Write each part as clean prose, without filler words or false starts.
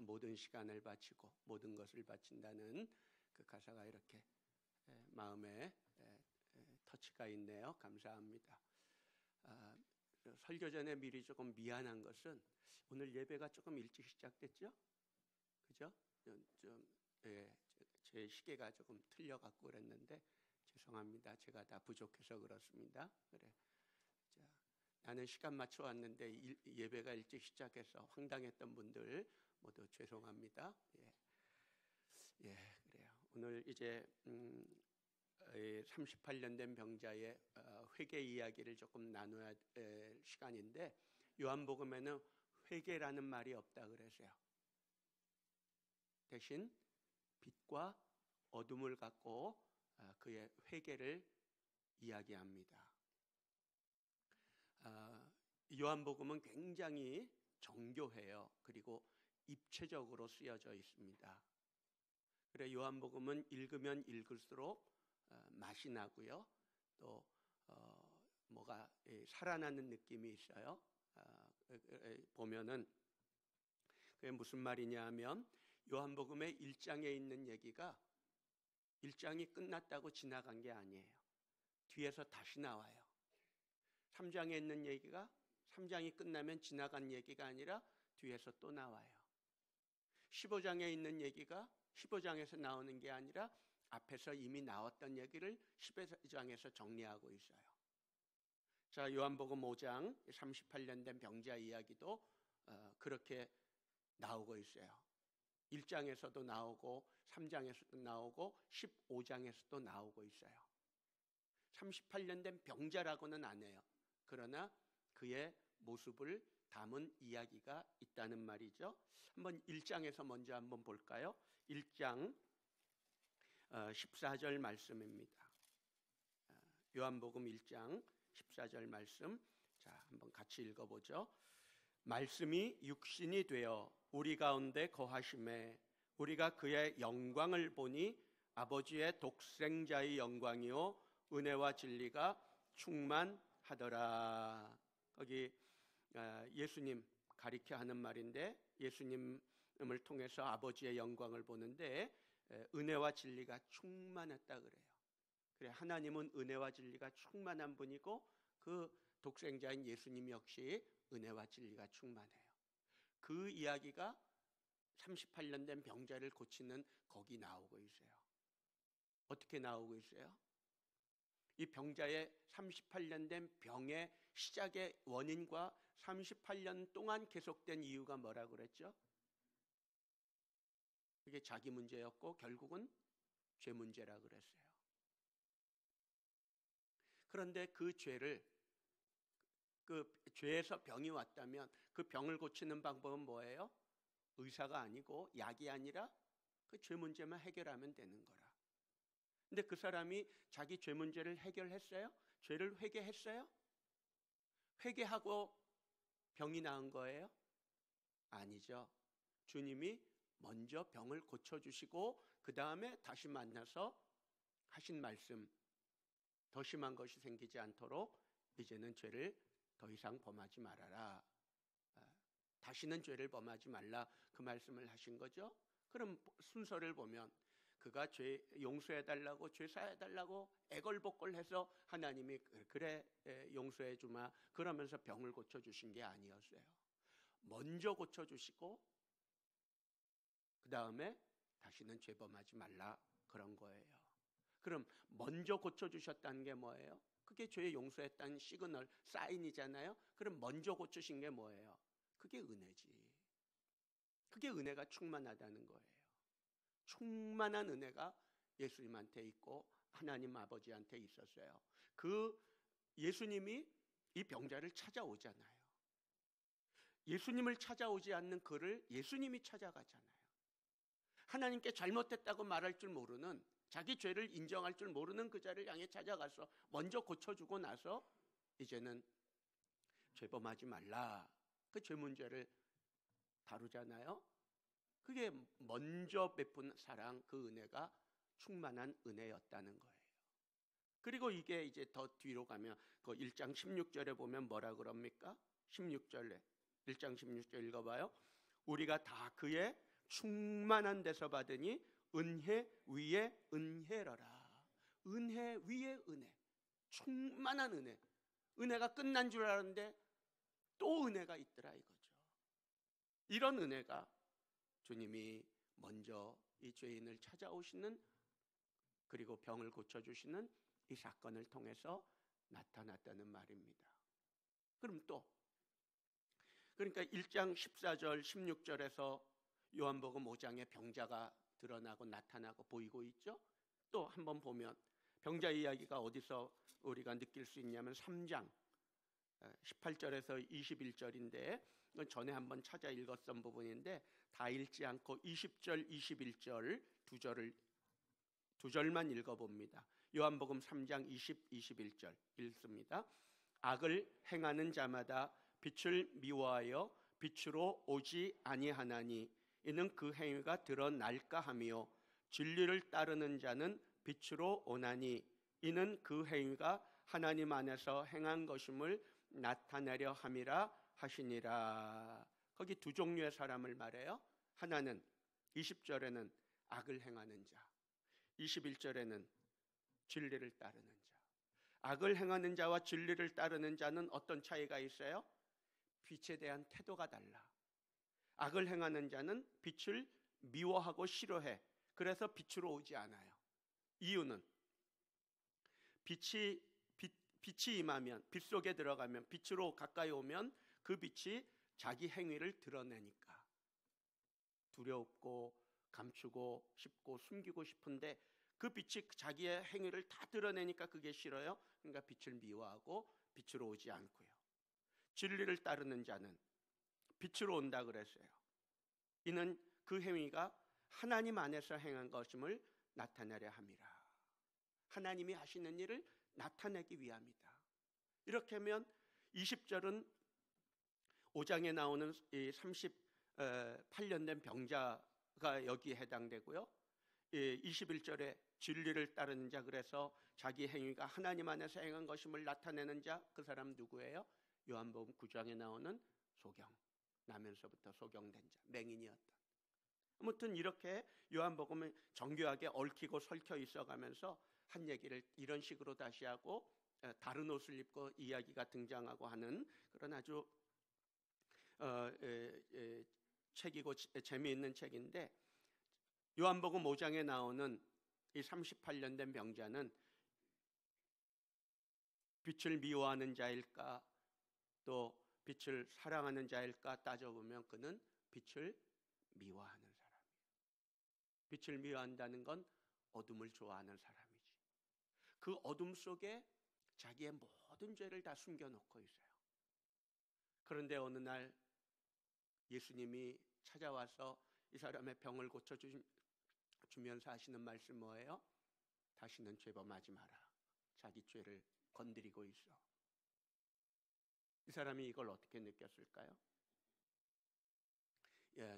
모든 시간을 바치고 모든 것을 바친다는 그 가사가 이렇게 마음에 터치가 있네요. 감사합니다. 설교 전에 미리 조금 미안한 것은 오늘 예배가 조금 일찍 시작됐죠? 그죠? 제 시계가 조금 틀려갖고 그랬는데 죄송합니다. 제가 다 부족해서 그렇습니다. 그래. 자, 나는 시간 맞춰 왔는데 예배가 일찍 시작해서 황당했던 분들 모두 죄송합니다. 그래요. 오늘 이제 38년 된 병자의 회개 이야기를 조금 나눠야 될 시간인데 요한복음에는 회개라는 말이 없다 그러세요. 대신 빛과 어둠을 갖고 그의 회개를 이야기합니다. 요한복음은 굉장히 정교해요. 그리고 입체적으로 쓰여져 있습니다. 그래 요한복음은 읽으면 읽을수록 맛이 나고요. 또 뭐가 살아나는 느낌이 있어요. 보면은 그게 무슨 말이냐 하면 요한복음의 1장에 있는 얘기가 1장이 끝났다고 지나간 게 아니에요. 뒤에서 다시 나와요. 3장에 있는 얘기가 3장이 끝나면 지나간 얘기가 아니라 뒤에서 또 나와요. 15장에 있는 얘기가 15장에서 나오는 게 아니라 앞에서 이미 나왔던 얘기를 15장에서 정리하고 있어요. 자, 요한복음 5장 38년 된 병자 이야기도 그렇게 나오고 있어요. 1장에서도 나오고 3장에서도 나오고 15장에서도 나오고 있어요. 38년 된 병자라고는 안 해요. 그러나 그의 모습을 담은 이야기가 있다는 말이죠. 한번 1장에서 먼저 한번 볼까요? 1장 14절 말씀입니다. 요한복음 1장 14절 말씀. 자, 한번 같이 읽어보죠. 말씀이 육신이 되어 우리 가운데 거하심에 우리가 그의 영광을 보니 아버지의 독생자의 영광이요 은혜와 진리가 충만하더라. 거기 예수님 가리켜 하는 말인데 예수님을 통해서 아버지의 영광을 보는데 은혜와 진리가 충만했다 그래요. 그래 하나님은 은혜와 진리가 충만한 분이고 그 독생자인 예수님 역시 은혜와 진리가 충만해요. 그 이야기가 38년 된 병자를 고치는 거기 나오고 있어요. 어떻게 나오고 있어요? 이 병자의 38년 된 병의 시작의 원인과 38년 동안 계속된 이유가 뭐라고 그랬죠? 그게 자기 문제였고 결국은 죄 문제라 그랬어요. 그런데 그 죄에서 병이 왔다면 그 병을 고치는 방법은 뭐예요? 의사가 아니고 약이 아니라 그 죄 문제만 해결하면 되는 거라. 근데 그 사람이 자기 죄 문제를 해결했어요? 죄를 회개했어요? 회개하고 병이 나은 거예요? 아니죠. 주님이 먼저 병을 고쳐주시고 그 다음에 다시 만나서 하신 말씀, 더 심한 것이 생기지 않도록 이제는 죄를 더 이상 범하지 말아라. 다시는 죄를 범하지 말라 그 말씀을 하신 거죠. 그럼 순서를 보면 그가 죄 용서해달라고 죄 사해달라고 애걸복걸해서 하나님이 그래 용서해주마 그러면서 병을 고쳐주신 게 아니었어요. 먼저 고쳐주시고 그 다음에 다시는 죄 범하지 말라 그런 거예요. 그럼 먼저 고쳐주셨다는 게 뭐예요? 그게 죄 용서했다는 시그널 사인이잖아요. 그럼 먼저 고쳐신 게 뭐예요? 그게 은혜지. 그게 은혜가 충만하다는 거예요. 충만한 은혜가 예수님한테 있고 하나님 아버지한테 있었어요. 그 예수님이 이 병자를 찾아오잖아요. 예수님을 찾아오지 않는 그를 예수님이 찾아가잖아요. 하나님께 잘못했다고 말할 줄 모르는 자기 죄를 인정할 줄 모르는 그 자를 향해 찾아가서 먼저 고쳐주고 나서 이제는 죄범하지 말라 그 죄 문제를 다루잖아요. 그게 먼저 베푼 사랑 그 은혜가 충만한 은혜였다는 거예요. 그리고 이게 이제 더 뒤로 가면 그 1장 16절에 보면 뭐라 그럽니까? 16절에 1장 16절 읽어봐요. 우리가 다 그의 충만한 데서 받으니 은혜 위에 은혜라라. 은혜 위에 은혜, 충만한 은혜. 은혜가 끝난 줄 알았는데 또 은혜가 있더라 이거죠. 이런 은혜가 주님이 먼저 이 죄인을 찾아오시는, 그리고 병을 고쳐주시는 이 사건을 통해서 나타났다는 말입니다. 그럼 또, 그러니까 1장 14절 16절에서 요한복음 5장에 병자가 드러나고 나타나고 보이고 있죠. 또 한번 보면 병자 이야기가 어디서 우리가 느낄 수 있냐면 3장 18절에서 21절인데, 이건 전에 한번 찾아 읽었던 부분인데 다 읽지 않고 20절 21절 두 절만 읽어봅니다. 요한복음 3장 20, 21절 읽습니다. 악을 행하는 자마다 빛을 미워하여 빛으로 오지 아니하나니 이는 그 행위가 드러날까 하며, 진리를 따르는 자는 빛으로 오나니 이는 그 행위가 하나님 안에서 행한 것임을 나타내려 함이라 하시니라. 거기 두 종류의 사람을 말해요. 하나는 20절에는 악을 행하는 자, 21절에는 진리를 따르는 자. 악을 행하는 자와 진리를 따르는 자는 어떤 차이가 있어요? 빛에 대한 태도가 달라. 악을 행하는 자는 빛을 미워하고 싫어해. 그래서 빛으로 오지 않아요. 이유는 빛이 임하면, 빛 속에 들어가면, 빛으로 가까이 오면 그 빛이 자기 행위를 드러내니까 두렵고 감추고 싶고 숨기고 싶은데, 그 빛이 자기의 행위를 다 드러내니까 그게 싫어요. 그러니까 빛을 미워하고 빛으로 오지 않고요. 진리를 따르는 자는 빛으로 온다 그랬어요. 이는 그 행위가 하나님 안에서 행한 것임을 나타내려 함이라. 하나님이 하시는 일을 나타내기 위함이다. 이렇게 하면 20절은 5장에 나오는 이 38년 된 병자가 여기에 해당되고요. 21절에 진리를 따르는 자, 그래서 자기 행위가 하나님 안에서 행한 것임을 나타내는 자, 그 사람 누구예요? 요한복음 9장에 나오는 소경, 나면서부터 소경된 자, 맹인이었던. 아무튼 이렇게 요한복음은 정교하게 얽히고 설켜 있어가면서 한 얘기를 이런 식으로 다시 하고 다른 옷을 입고 이야기가 등장하고 하는 그런 아주 책이고 재미있는 책인데, 요한복음 5장에 나오는 이 38년 된 병자는 빛을 미워하는 자일까 또 빛을 사랑하는 자일까 따져보면 그는 빛을 미워하는 사람이에요. 빛을 미워한다는 건 어둠을 좋아하는 사람이지. 그 어둠 속에 자기의 모든 죄를 다 숨겨놓고 있어요. 그런데 어느 날 예수님이 찾아와서 이 사람의 병을 고쳐주면서 하시는 말씀 뭐예요? 다시는 죄범하지 마라. 자기 죄를 건드리고 있어. 이 사람이 이걸 어떻게 느꼈을까요?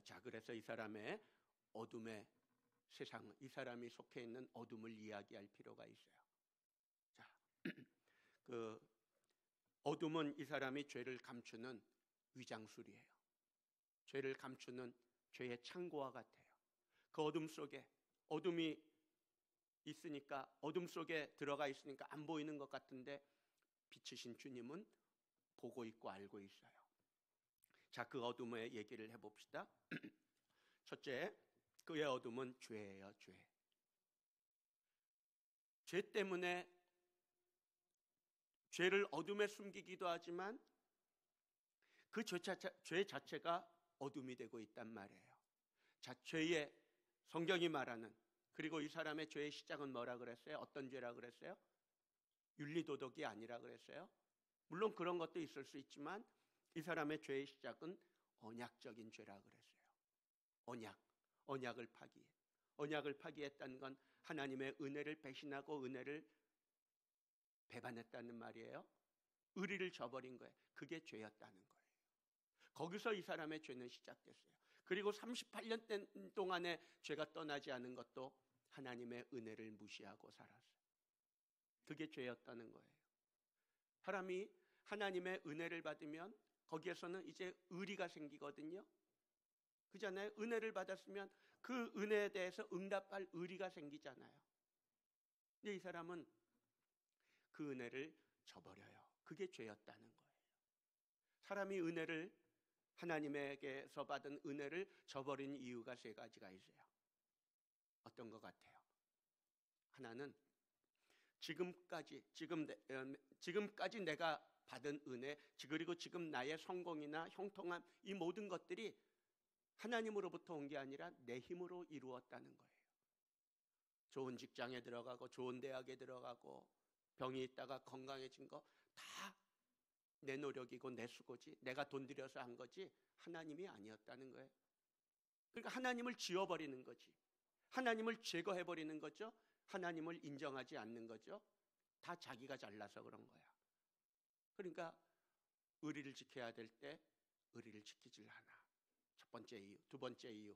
자, 그래서 이 사람의 어둠의 세상, 이 사람이 속해 있는 어둠을 이야기할 필요가 있어요. 자, 그 어둠은 이 사람이 죄를 감추는 위장술이에요. 죄를 감추는 죄의 창고와 같아요. 그 어둠 속에, 어둠이 있으니까, 어둠 속에 들어가 있으니까 안 보이는 것 같은데 빛이신 주님은 보고 있고 알고 있어요. 자, 그 어둠의 얘기를 해봅시다. 첫째, 그의 어둠은 죄예요. 죄 때문에 죄를 어둠에 숨기기도 하지만 그 죄 자체가 어둠이 되고 있단 말이에요. 자, 죄의 성경이 말하는, 그리고 이 사람의 죄의 시작은 뭐라 그랬어요? 어떤 죄라 그랬어요? 윤리도덕이 아니라 그랬어요. 물론 그런 것도 있을 수 있지만 이 사람의 죄의 시작은 언약적인 죄라 그랬어요. 언약을 파기했다는 건 하나님의 은혜를 배신하고 은혜를 배반했다는 말이에요. 의리를 저버린 거예요. 그게 죄였다는 거예요. 거기서 이 사람의 죄는 시작됐어요. 그리고 38년 동안의 죄가 떠나지 않은 것도 하나님의 은혜를 무시하고 살았어요. 그게 죄였다는 거예요. 사람이 하나님의 은혜를 받으면 거기에서는 이제 의리가 생기거든요. 그잖아요. 은혜를 받았으면 그 은혜에 대해서 응답할 의리가 생기잖아요. 근데 이 사람은 그 은혜를 저버려요. 그게 죄였다는 거예요. 사람이 은혜를 하나님에게서 받은 은혜를 저버린 이유가 세 가지가 있어요. 어떤 것 같아요? 하나는 지금까지 내가 받은 은혜, 그리고 지금 나의 성공이나 형통함, 이 모든 것들이 하나님으로부터 온 게 아니라 내 힘으로 이루었다는 거예요. 좋은 직장에 들어가고 좋은 대학에 들어가고 병이 있다가 건강해진 거 다 내 노력이고 내 수고지, 내가 돈 들여서 한 거지 하나님이 아니었다는 거예요. 그러니까 하나님을 지워버리는 거지. 하나님을 제거해버리는 거죠. 하나님을 인정하지 않는 거죠. 다 자기가 잘나서 그런 거야. 그러니까 의리를 지켜야 될 때 의리를 지키질 않아. 첫 번째 이유. 두 번째 이유,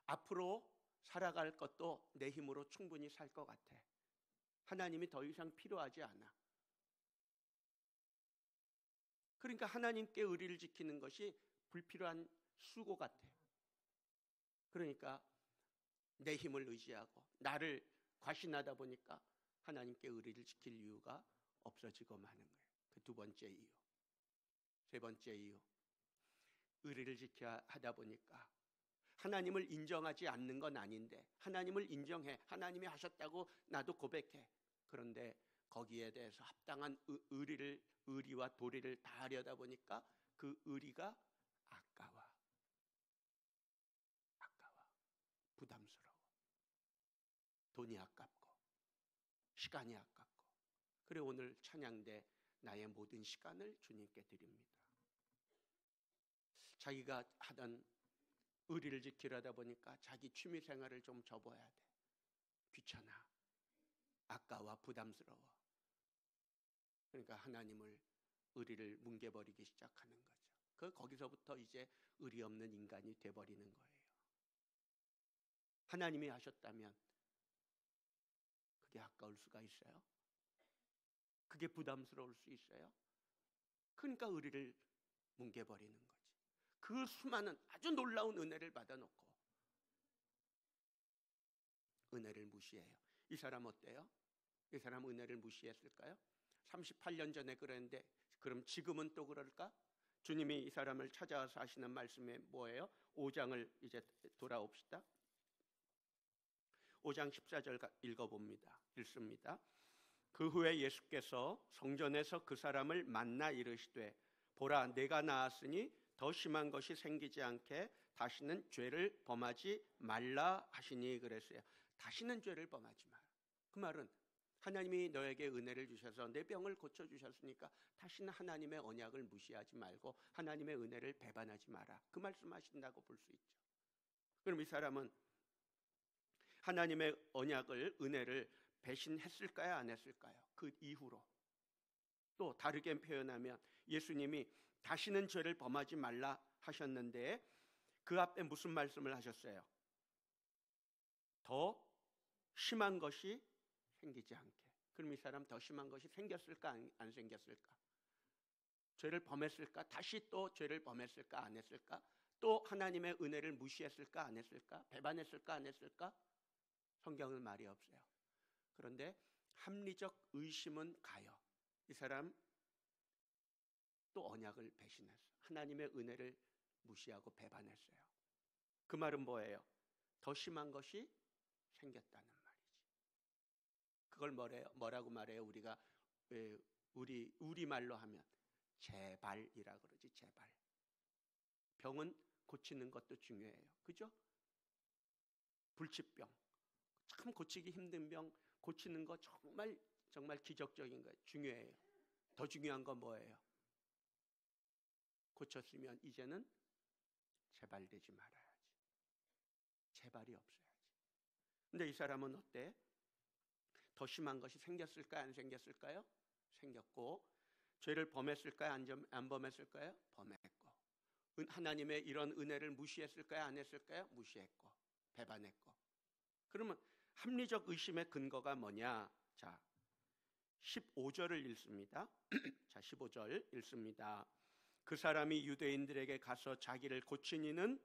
앞으로 살아갈 것도 내 힘으로 충분히 살 것 같아. 하나님이 더 이상 필요하지 않아. 그러니까 하나님께 의리를 지키는 것이 불필요한 수고 같아. 그러니까 내 힘을 의지하고 나를 과신하다 보니까 하나님께 의리를 지킬 이유가 없어지고 마는 거예요. 그 두 번째 이유. 세 번째 이유, 의리를 지켜야 하다 보니까 하나님을 인정하지 않는 건 아닌데 하나님을 인정해. 하나님이 하셨다고 나도 고백해. 그런데 거기에 대해서 합당한 의리와 도리를 다 하려다 보니까 그 의리가 아까워. 부담스러워. 돈이 아깝고 시간이 아깝고. 그래 오늘 찬양대 나의 모든 시간을 주님께 드립니다. 자기가 하던 의리를 지키려다 보니까 자기 취미 생활을 좀 접어야 돼. 귀찮아. 아까워. 부담스러워. 그러니까 하나님을 의리를 뭉개버리기 시작하는 거죠. 거기서부터 이제 의리 없는 인간이 돼버리는 거예요. 하나님이 하셨다면 그게 아까울 수가 있어요? 그게 부담스러울 수 있어요? 그러니까 의리를 뭉개버리는 거지. 그 수많은 아주 놀라운 은혜를 받아놓고 은혜를 무시해요. 이 사람 어때요? 이 사람 은혜를 무시했을까요? 38년 전에 그랬는데 그럼 지금은 또 그럴까? 주님이 이 사람을 찾아와서 하시는 말씀이 뭐예요? 5장을 이제 돌아옵시다. 5장 14절 읽어봅니다. 읽습니다. 그 후에 예수께서 성전에서 그 사람을 만나 이르시되 보라 내가 나았으니 더 심한 것이 생기지 않게 다시는 죄를 범하지 말라 하시니 그랬어요. 다시는 죄를 범하지 마라. 그 말은 하나님이 너에게 은혜를 주셔서 내 병을 고쳐주셨으니까 다시는 하나님의 언약을 무시하지 말고 하나님의 은혜를 배반하지 마라. 그 말씀하신다고 볼 수 있죠. 그럼 이 사람은 하나님의 언약을, 은혜를 배신했을까요? 안 했을까요? 그 이후로. 또 다르게 표현하면 예수님이 다시는 죄를 범하지 말라 하셨는데 그 앞에 무슨 말씀을 하셨어요? 더 심한 것이 생기지 않게. 그럼 이 사람 더 심한 것이 생겼을까 안 생겼을까? 죄를 범했을까? 다시 또 죄를 범했을까 안 했을까? 또 하나님의 은혜를 무시했을까 안 했을까? 배반했을까 안 했을까? 성경은 말이 없어요. 그런데 합리적 의심은 가요. 이 사람 또 언약을 배신했어. 하나님의 은혜를 무시하고 배반했어요. 그 말은 뭐예요? 더 심한 것이 생겼다는 말이지. 그걸 뭐라고 말해요? 우리가 우리 말로 하면 재발이라 그러지. 재발. 병은 고치는 것도 중요해요. 그죠? 불치병. 참 고치기 힘든 병 고치는 거 정말 기적적인 거예요. 중요해요. 더 중요한 건 뭐예요? 고쳤으면 이제는 재발되지 말아야지. 재발이 없어야지. 근데 이 사람은 어때? 더 심한 것이 생겼을까요? 안 생겼을까요? 생겼고. 죄를 범했을까요? 안 범했을까요? 범했고. 하나님의 이런 은혜를 무시했을까요? 안 했을까요? 무시했고. 배반했고. 그러면 합리적 의심의 근거가 뭐냐? 자, 15절을 읽습니다. 자, 15절 읽습니다. 그 사람이 유대인들에게 가서 자기를 고친 이는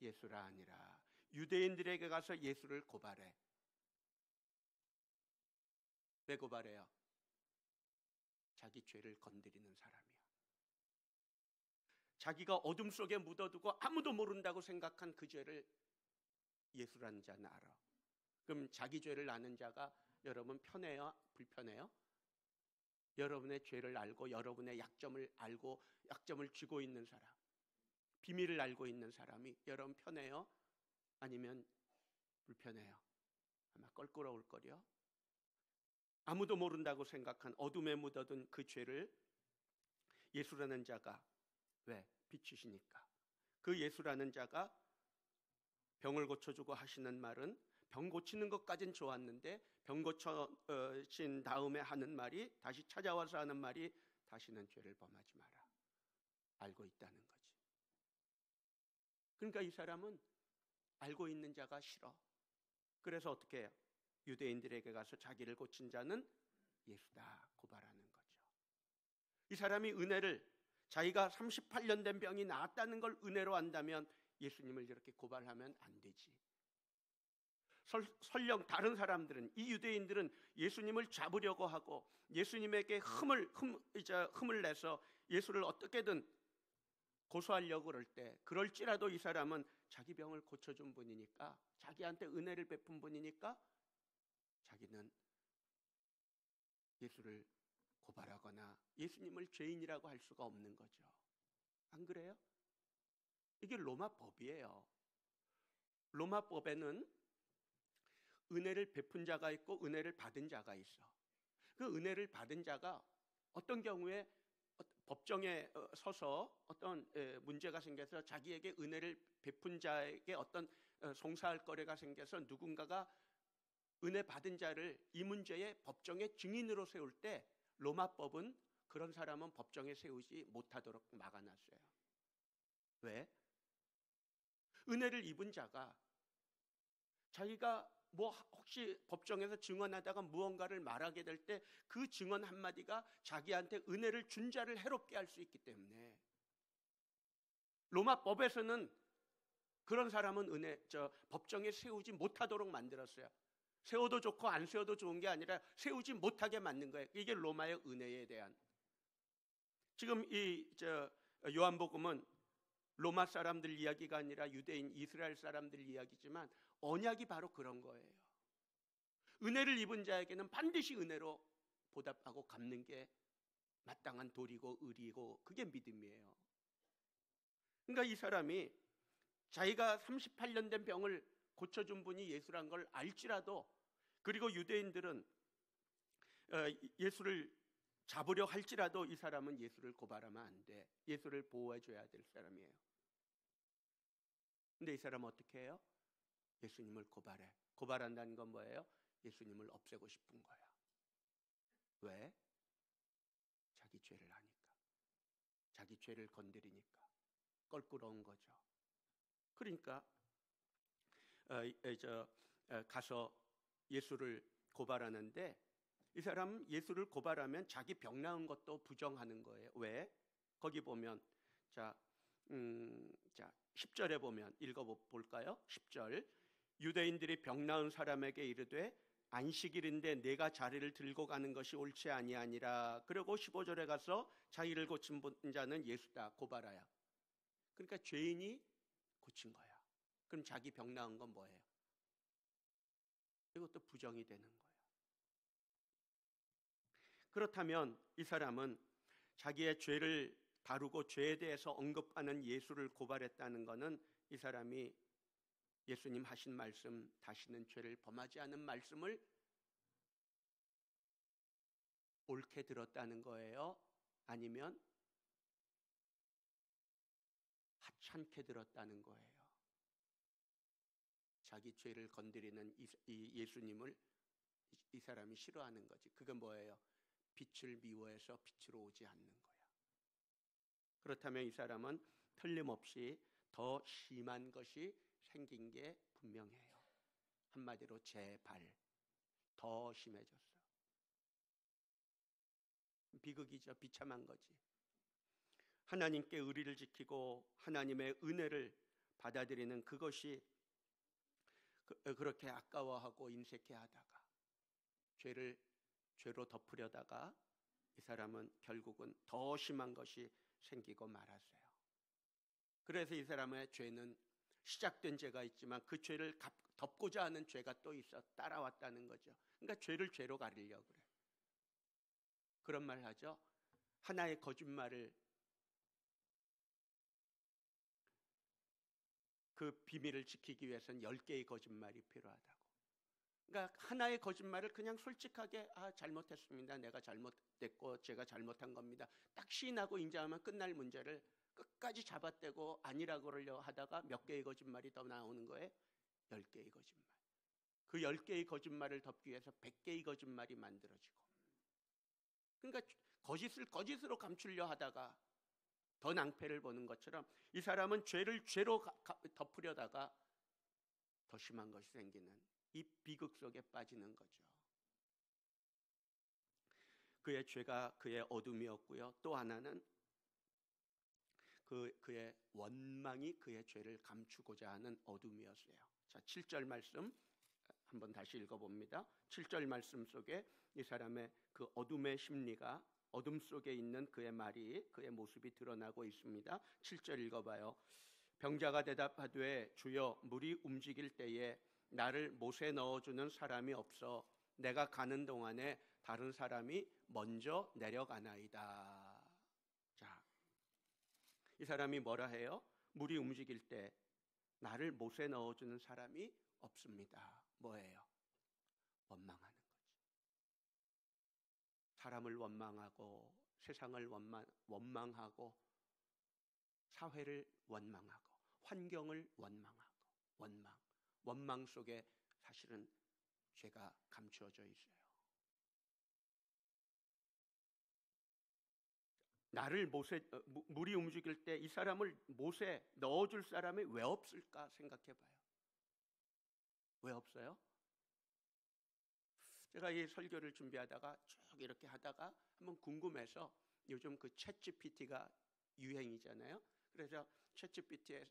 예수라 아니라. 유대인들에게 가서 예수를 고발해. 왜 고발해요? 자기 죄를 건드리는 사람이야. 자기가 어둠 속에 묻어두고 아무도 모른다고 생각한 그 죄를 예수라는 자는 알아. 그럼 자기 죄를 아는 자가 여러분 편해요? 불편해요? 여러분의 죄를 알고 여러분의 약점을 알고 약점을 쥐고 있는 사람, 비밀을 알고 있는 사람이 여러분 편해요? 아니면 불편해요? 아마 껄끄러울 거요. 아무도 모른다고 생각한 어둠에 묻어둔 그 죄를 예수라는 자가, 왜? 비추시니까. 그 예수라는 자가 병을 고쳐주고 하시는 말은, 병 고치는 것까진 좋았는데 병 고쳐진 다음에 하는 말이, 다시 찾아와서 하는 말이, 다시는 죄를 범하지 마라. 알고 있다는 거지. 그러니까 이 사람은 알고 있는 자가 싫어. 그래서 어떻게 해요? 유대인들에게 가서 자기를 고친 자는 예수다 고발하는 거죠. 이 사람이 은혜를, 자기가 38년 된 병이 나았다는 걸 은혜로 안다면 예수님을 이렇게 고발하면 안 되지. 설령 다른 사람들은, 이 유대인들은 예수님을 잡으려고 하고 예수님에게 흠을 내서 예수를 어떻게든 고소하려고 그럴 때, 그럴지라도 이 사람은 자기 병을 고쳐준 분이니까, 자기한테 은혜를 베푼 분이니까 자기는 예수를 고발하거나 예수님을 죄인이라고 할 수가 없는 거죠. 안 그래요? 이게 로마 법이에요. 로마 법에는 은혜를 베푼 자가 있고 은혜를 받은 자가 있어. 그 은혜를 받은 자가 어떤 경우에 법정에 서서 어떤 문제가 생겨서 자기에게 은혜를 베푼 자에게 어떤 송사할 거래가 생겨서 누군가가 은혜 받은 자를 이 문제에 법정의 증인으로 세울 때, 로마법은 그런 사람은 법정에 세우지 못하도록 막아놨어요. 왜? 은혜를 입은 자가 자기가 혹시 법정에서 증언하다가 무언가를 말하게 될 때 그 증언 한마디가 자기한테 은혜를 준 자를 해롭게 할 수 있기 때문에, 로마법에서는 그런 사람은 법정에 세우지 못하도록 만들었어요. 세워도 좋고 안 세워도 좋은 게 아니라 세우지 못하게 만든 거예요. 이게 로마의 은혜에 대한. 지금 요한복음은 로마 사람들 이야기가 아니라 유대인 이스라엘 사람들 이야기지만 언약이 바로 그런 거예요. 은혜를 입은 자에게는 반드시 은혜로 보답하고 갚는 게 마땅한 도리고 의리고, 그게 믿음이에요. 그러니까 이 사람이 자기가 38년 된 병을 고쳐준 분이 예수란 걸 알지라도, 그리고 유대인들은 예수를 잡으려 할지라도 이 사람은 예수를 고발하면 안 돼. 예수를 보호해줘야 될 사람이에요. 근데 이 사람은 어떻게 해요? 예수님을 고발해. 고발한다는 건 뭐예요? 예수님을 없애고 싶은 거야. 왜? 자기 죄를 아니까. 자기 죄를 건드리니까. 껄끄러운 거죠. 그러니까 가서 예수를 고발하는데, 이 사람은 예수를 고발하면 자기 병 나은 것도 부정하는 거예요. 왜? 거기 보면 10절에 보면 읽어볼까요? 10절. 유대인들이 병 나은 사람에게 이르되 안식일인데 내가 자리를 들고 가는 것이 옳지 아니하니라. 그리고 15절에 가서 자기를 고친 자는 예수다 고발하여. 그러니까 죄인이 고친 거야. 그럼 자기 병 나은 건 뭐예요? 이것도 부정이 되는 거예요. 그렇다면 이 사람은 자기의 죄를 다루고 죄에 대해서 언급하는 예수를 고발했다는 것은 이 사람이 예수님 하신 말씀, 다시는 죄를 범하지 않은 말씀을 옳게 들었다는 거예요? 아니면 하찮게 들었다는 거예요? 자기 죄를 건드리는 이 예수님을 이 사람이 싫어하는 거지. 그건 뭐예요? 빛을 미워해서 빛으로 오지 않는 거야. 그렇다면 이 사람은 틀림없이 더 심한 것이 생긴 게 분명해요. 한마디로 재발, 더 심해졌어. 비극이죠. 비참한 거지. 하나님께 의리를 지키고 하나님의 은혜를 받아들이는 그것이 그렇게 아까워하고 인색해하다가 죄로 덮으려다가 이 사람은 결국은 더 심한 것이 생기고 말았어요. 그래서 이 사람의 죄는 시작된 죄가 있지만 그 죄를 덮고자 하는 죄가 또 있어 따라왔다는 거죠. 그러니까 죄를 죄로 가리려고 그래요. 그런 말 하죠. 하나의 거짓말을 그 비밀을 지키기 위해서는 10개의 거짓말이 필요하다고. 그러니까 하나의 거짓말을 그냥 솔직하게 잘못했습니다. 내가 잘못됐고 제가 잘못한 겁니다. 딱 시인하고 인정하면 끝날 문제를 끝까지 잡아떼고 아니라고 그러려 하다가 몇 개의 거짓말이 더 나오는 거예요. 10개의 거짓말. 그 10개의 거짓말을 덮기 위해서 100개의 거짓말이 만들어지고, 그러니까 거짓을 거짓으로 감추려 하다가 더 낭패를 보는 것처럼 이 사람은 죄를 죄로 덮으려다가 더 심한 것이 생기는 이 비극 속에 빠지는 거죠. 그의 죄가 그의 어둠이었고요. 또 하나는 그의 원망이 그의 죄를 감추고자 하는 어둠이었어요. 자, 7절 말씀 한번 다시 읽어봅니다. 7절 말씀 속에 이 사람의 그 어둠의 심리가, 어둠 속에 있는 그의 말이, 그의 모습이 드러나고 있습니다. 7절 읽어봐요. 병자가 대답하되 주여, 물이 움직일 때에 나를 못에 넣어주는 사람이 없어 내가 가는 동안에 다른 사람이 먼저 내려가나이다. 자, 이 사람이 뭐라 해요? 물이 움직일 때 나를 못에 넣어주는 사람이 없습니다. 뭐예요? 원망하는 거지. 사람을 원망하고 세상을 원망하고 사회를 원망하고 환경을 원망하고 원망 속에 사실은 죄가 감추어져 있어요. 나를 물이 움직일 때 이 사람을 못에 넣어줄 사람이 왜 없을까 생각해봐요. 왜 없어요? 제가 이 설교를 준비하다가 쭉 이렇게 하다가 한번 궁금해서, 요즘 그 챗GPT가 유행이잖아요. 그래서 챗GPT에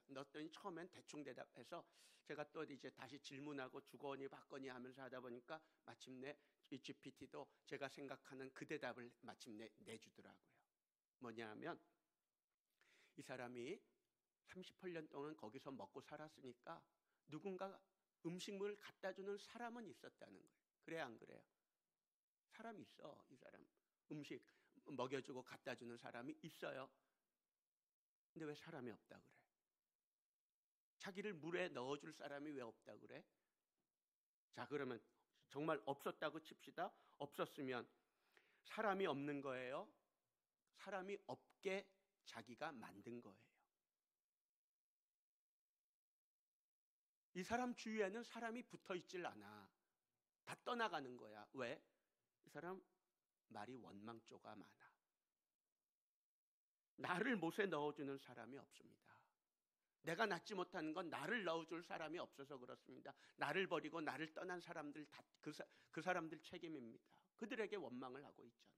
넣었더니 처음엔 대충 대답해서 제가 또 이제 다시 질문하고 주거니 받거니 하면서 하다 보니까 마침내 이 GPT도 제가 생각하는 그 대답을 마침내 내주더라고요. 뭐냐 하면, 이 사람이 38년 동안 거기서 먹고 살았으니까 누군가 음식물을 갖다 주는 사람은 있었다는 거예요. 그래 안 그래요? 사람이 있어. 이 사람 음식 먹여주고 갖다 주는 사람이 있어요. 근데 왜 사람이 없다 그래? 자기를 물에 넣어줄 사람이 왜 없다 그래? 자, 그러면 정말 없었다고 칩시다. 없었으면 사람이 없는 거예요? 사람이 없게 자기가 만든 거예요? 이 사람 주위에는 사람이 붙어 있질 않아. 다 떠나가는 거야. 왜? 이 사람 말이 원망조가 많아. 나를 못에 넣어주는 사람이 없습니다. 내가 낳지 못하는 건 나를 넣어줄 사람이 없어서 그렇습니다. 나를 버리고 나를 떠난 사람들 다 그 사람들 책임입니다. 그들에게 원망을 하고 있잖아.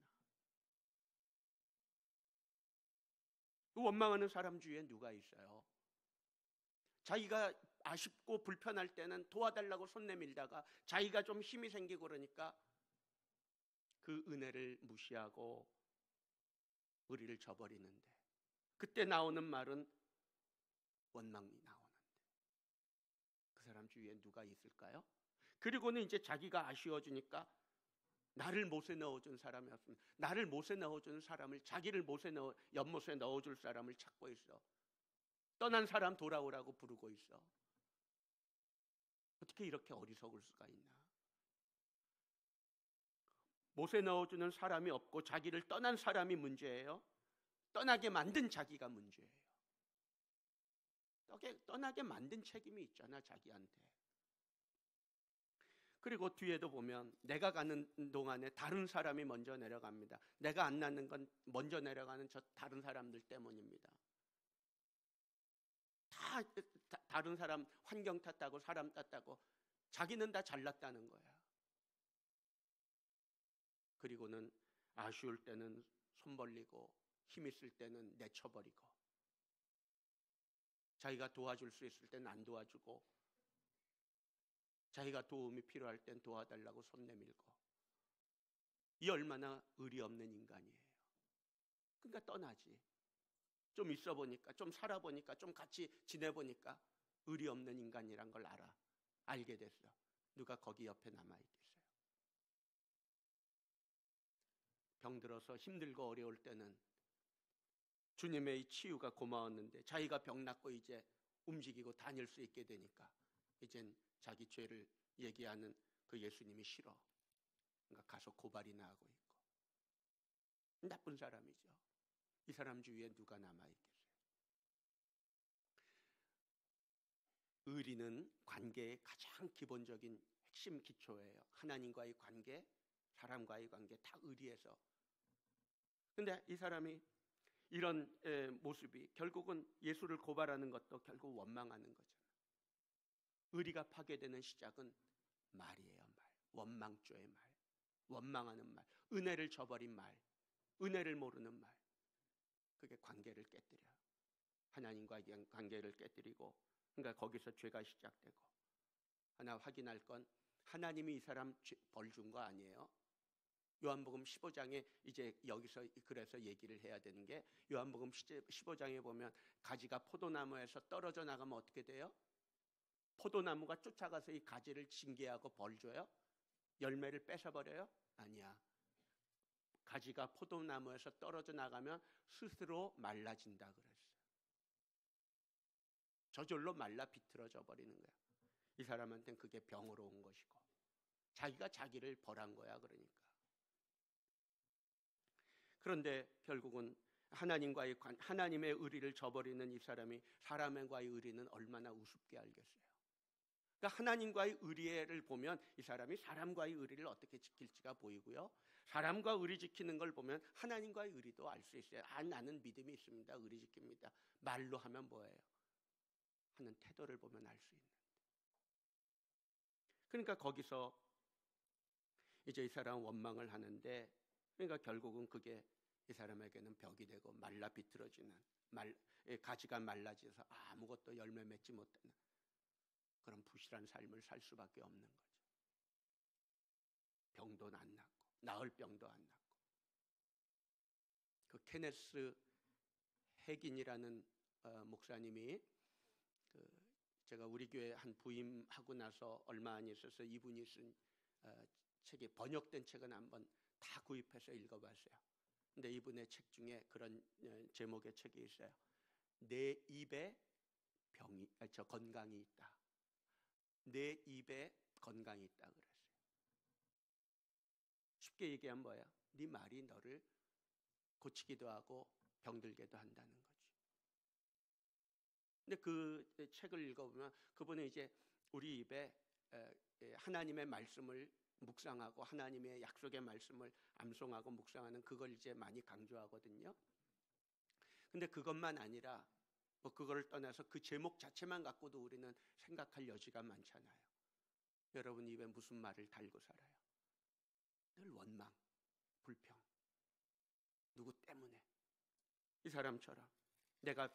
그 원망하는 사람 주위에 누가 있어요? 자기가 아쉽고 불편할 때는 도와달라고 손 내밀다가 자기가 좀 힘이 생기고 그러니까 그 은혜를 무시하고 의리를 저버리는데, 그때 나오는 말은 원망이 나오는데 그 사람 주위에 누가 있을까요? 그리고는 이제 자기가 아쉬워지니까 나를 못에 넣어준 사람이 없습니다. 나를 못에 넣어준 사람을, 자기를 연못에 넣어줄 사람을 찾고 있어. 떠난 사람 돌아오라고 부르고 있어. 어떻게 이렇게 어리석을 수가 있나? 못에 넣어주는 사람이 없고 자기를 떠난 사람이 문제예요? 떠나게 만든 자기가 문제예요? 떠나게 만든 책임이 있잖아, 자기한테. 그리고 뒤에도 보면 내가 가는 동안에 다른 사람이 먼저 내려갑니다. 내가 안 낳는 건 먼저 내려가는 저 다른 사람들 때문입니다. 다 다른 사람 환경 탓하고 사람 탓하고 자기는 다 잘났다는 거야. 그리고는 아쉬울 때는 손 벌리고 힘 있을 때는 내쳐버리고, 자기가 도와줄 수 있을 때는 안 도와주고, 자기가 도움이 필요할 땐 도와달라고 손 내밀고, 이 얼마나 의리 없는 인간이에요. 그러니까 떠나지. 좀 있어 보니까, 좀 살아보니까, 좀 같이 지내보니까 의리 없는 인간이란 걸 알게 됐어. 누가 거기 옆에 남아있겠어요? 병들어서 힘들고 어려울 때는 주님의 이 치유가 고마웠는데, 자기가 병 낫고 이제 움직이고 다닐 수 있게 되니까 이젠 자기 죄를 얘기하는 그 예수님이 싫어. 그러니까 가서 고발이나 하고 있고. 나쁜 사람이죠. 이 사람 주위에 누가 남아있겠어요? 의리는 관계의 가장 기본적인 핵심 기초예요. 하나님과의 관계, 사람과의 관계 다 의리에서. 근데 이 사람이 이런 모습이 결국은 예수를 고발하는 것도 결국 원망하는 거잖아요. 의리가 파괴되는 시작은 말이에요. 말. 원망조의 말. 원망하는 말. 은혜를 저버린 말. 은혜를 모르는 말. 그게 관계를 깨뜨려요. 하나님과의 관계를 깨뜨리고, 그러니까 거기서 죄가 시작되고. 하나 확인할 건 하나님이 이 사람 벌 준 거 아니에요. 요한복음 15장에 이제 여기서 그래서 얘기를 해야 되는 게, 요한복음 15장에 보면 가지가 포도나무에서 떨어져 나가면 어떻게 돼요? 포도나무가 쫓아가서 이 가지를 징계하고 벌 줘요? 열매를 뺏어버려요? 아니야. 가지가 포도나무에서 떨어져 나가면 스스로 말라진다 그랬어요. 저절로 말라 비틀어져 버리는 거야. 이 사람한테는 그게 병으로 온 것이고, 자기가 자기를 벌한 거야. 그러니까. 그런데 결국은 하나님의 의리를 저버리는 이 사람이 사람과의 의리는 얼마나 우습게 알겠어요. 그러니까 하나님과의 의리를 보면 이 사람이 사람과의 의리를 어떻게 지킬지가 보이고요. 사람과 의리 지키는 걸 보면 하나님과의 의리도 알 수 있어요. 나는 믿음이 있습니다. 의리 지킵니다. 말로 하면 뭐예요? 하는 태도를 보면 알 수 있는데. 그러니까 거기서 이제 이 사람 원망을 하는데, 그러니까 결국은 그게 이 사람에게는 벽이 되고 말라 비틀어지는, 가지가 말라져서 아무것도 열매 맺지 못하는 그런 부실한 삶을 살 수밖에 없는 거죠. 병도 안 낫고, 나을 병도 안 낫고. 그 케네스 핵인이라는 목사님이 제가 우리 교회 한 부임하고 나서 얼마 안 있어서 이분이 쓴 책이 번역된 책은 한번 다 구입해서 읽어봤어요. 근데 이분의 책 중에 그런 제목의 책이 있어요. 내 입에 건강이 있다. 내 입에 건강이 있다 그랬어요. 쉽게 얘기하면 뭐야? 네 말이 너를 고치기도 하고 병들게도 한다는 거지. 근데 그 책을 읽어보면 그분은 이제 우리 입에 하나님의 말씀을 묵상하고 하나님의 약속의 말씀을 암송하고 묵상하는 그걸 이제 많이 강조하거든요. 근데 그것만 아니라 뭐 그거를 떠나서 그 제목 자체만 갖고도 우리는 생각할 여지가 많잖아요. 여러분 입에 무슨 말을 달고 살아요? 늘 원망, 불평. 누구 때문에? 이 사람처럼 내가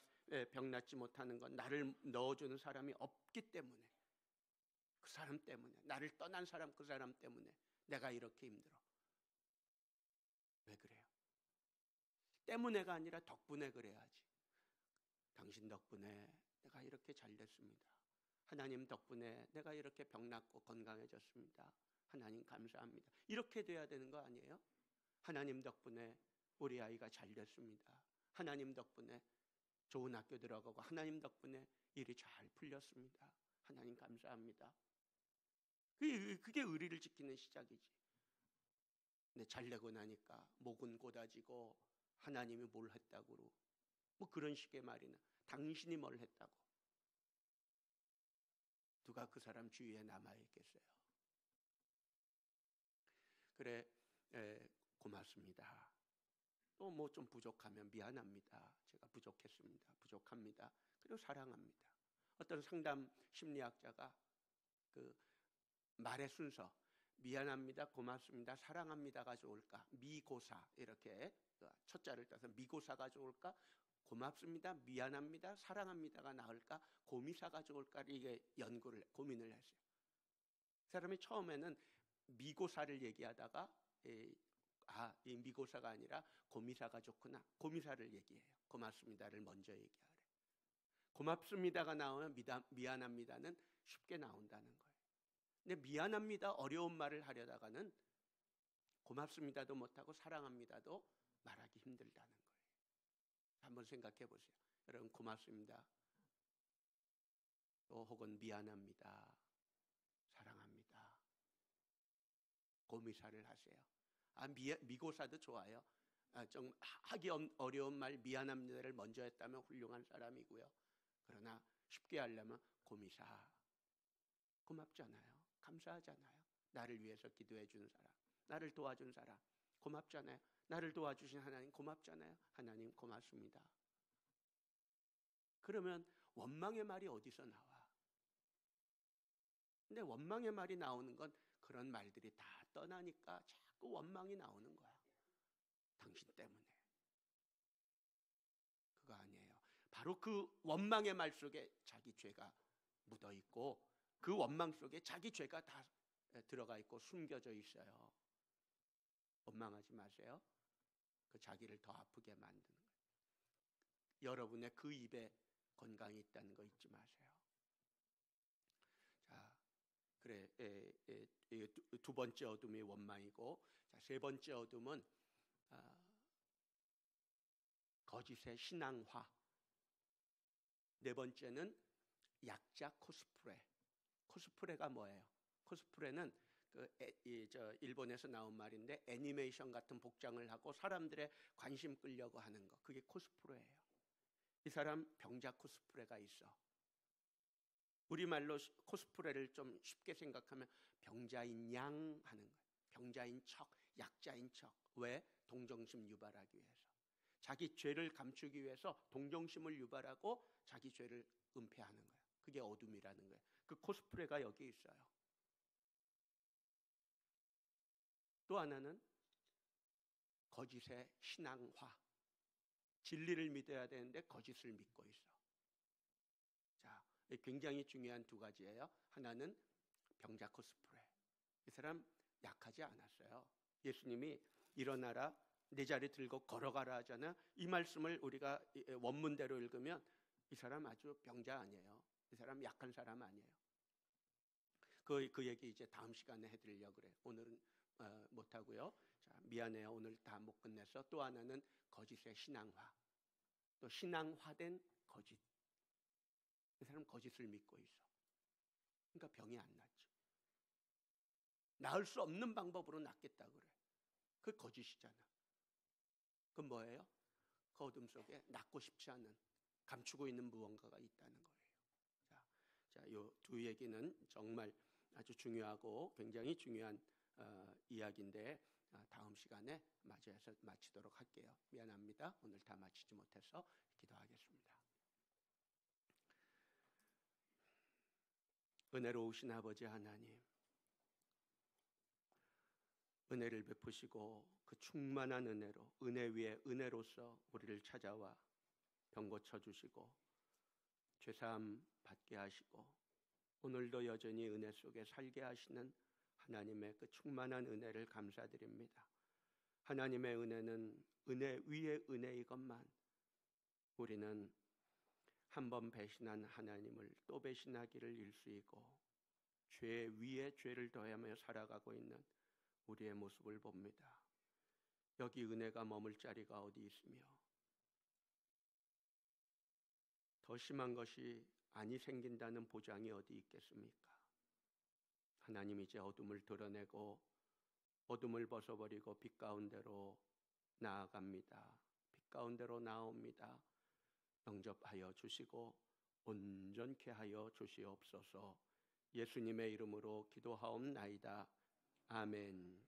병 낫지 못하는 건 나를 넣어주는 사람이 없기 때문에, 그 사람 때문에, 나를 떠난 사람 그 사람 때문에 내가 이렇게 힘들어. 왜 그래요? 때문에가 아니라 덕분에 그래야지. 당신 덕분에 내가 이렇게 잘 됐습니다. 하나님 덕분에 내가 이렇게 병 낫고 건강해졌습니다. 하나님 감사합니다. 이렇게 돼야 되는 거 아니에요? 하나님 덕분에 우리 아이가 잘 됐습니다. 하나님 덕분에 좋은 학교 들어가고 하나님 덕분에 일이 잘 풀렸습니다. 하나님 감사합니다. 그게 의리를 지키는 시작이지. 근데 잘 되고 나니까 목은 고다지고 하나님이 뭘 했다고 뭐 그런 식의 말이나 당신이 뭘 했다고. 누가 그 사람 주위에 남아있겠어요? 그래, 고맙습니다. 또 뭐 좀 부족하면 미안합니다. 제가 부족했습니다. 부족합니다. 그리고 사랑합니다. 어떤 상담 심리학자가 그 말의 순서, 미안합니다, 고맙습니다, 사랑합니다가 좋을까? 미고사 이렇게 첫 자를 따서 미고사가 좋을까? 고맙습니다, 미안합니다, 사랑합니다가 나을까? 고미사가 좋을까? 이게 고민을 했어요. 사람이 처음에는 미고사를 얘기하다가 이 미고사가 아니라 고미사가 좋구나. 고미사를 얘기해요. 고맙습니다를 먼저 얘기하래. 고맙습니다가 나오면 미안합니다는 쉽게 나온다는 거예요. 근데 미안합니다 어려운 말을 하려다가는 고맙습니다도 못하고 사랑합니다도 말하기 힘들다는 거예요. 한번 생각해 보세요. 여러분 고맙습니다. 또 혹은 미안합니다. 사랑합니다. 고미사를 하세요. 미고사도 좋아요. 좀 하기 어려운 말 미안합니다를 먼저 했다면 훌륭한 사람이고요. 그러나 쉽게 하려면 고미사. 고맙잖아요. 감사하잖아요. 나를 위해서 기도해 준 사람, 나를 도와준 사람 고맙잖아요. 나를 도와주신 하나님 고맙잖아요. 하나님 고맙습니다. 그러면 원망의 말이 어디서 나와? 근데 원망의 말이 나오는 건 그런 말들이 다 떠나니까 자꾸 원망이 나오는 거야. 당신 때문에. 그거 아니에요. 바로 그 원망의 말 속에 자기 죄가 묻어 있고 그 원망 속에 자기 죄가 다 들어가 있고 숨겨져 있어요. 원망하지 마세요. 그 자기를 더 아프게 만드는 거예요. 여러분의 그 입에 건강이 있다는 거 잊지 마세요. 자, 그래 두 번째 어둠이 원망이고, 자, 세 번째 어둠은 거짓의 신앙화. 네 번째는 약자 코스프레. 코스프레가 뭐예요? 코스프레는 일본에서 나온 말인데 애니메이션 같은 복장을 하고 사람들의 관심 끌려고 하는 거. 그게 코스프레예요. 이 사람 병자 코스프레가 있어. 우리말로 코스프레를 좀 쉽게 생각하면 병자인 양 하는 거예요. 병자인 척, 약자인 척. 왜? 동정심 유발하기 위해서. 자기 죄를 감추기 위해서 동정심을 유발하고 자기 죄를 은폐하는 거예요. 그게 어둠이라는 거예요. 그 코스프레가 여기 있어요. 또 하나는 거짓의 신앙화. 진리를 믿어야 되는데 거짓을 믿고 있어. 자, 굉장히 중요한 두 가지예요. 하나는 병자 코스프레. 이 사람 약하지 않았어요. 예수님이 일어나라, 내 자리 들고 걸어가라 하잖아. 이 말씀을 우리가 원문대로 읽으면 이 사람 아주 병자 아니에요. 이 사람 약한 사람 아니에요. 그 얘기 이제 다음 시간에 해드리려고 그래요. 오늘은 못하고요. 자, 미안해요. 오늘 다 못 끝내서. 또 하나는 거짓의 신앙화. 또 신앙화된 거짓. 이 사람 거짓을 믿고 있어. 그러니까 병이 안 낫지. 나을 수 없는 방법으로 낫겠다 그래. 그 거짓이잖아. 그건 뭐예요? 그 어둠 속에 낫고 싶지 않은, 감추고 있는 무언가가 있다는 거예요. 자, 요 두 얘기는 정말 아주 중요하고 굉장히 중요한 이야기인데 다음 시간에 맞이해서 마치도록 할게요. 미안합니다. 오늘 다 마치지 못해서 기도하겠습니다. 은혜로우신 아버지 하나님, 은혜를 베푸시고 그 충만한 은혜로, 은혜 위에 은혜로서 우리를 찾아와 병 고쳐주시고 죄사함 받게 하시고 오늘도 여전히 은혜 속에 살게 하시는 하나님의 그 충만한 은혜를 감사드립니다. 하나님의 은혜는 은혜 위에 은혜이것만 우리는 한 번 배신한 하나님을 또 배신하기를 일쑤이고 죄 위에 죄를 더하며 살아가고 있는 우리의 모습을 봅니다. 여기 은혜가 머물 자리가 어디 있으며 더 심한 것이 아니 생긴다는 보장이 어디 있겠습니까? 하나님 이제 어둠을 드러내고 어둠을 벗어버리고 빛 가운데로 나아갑니다. 빛 가운데로 나옵니다. 영접하여 주시고 온전케 하여 주시옵소서. 예수님의 이름으로 기도하옵나이다. 아멘.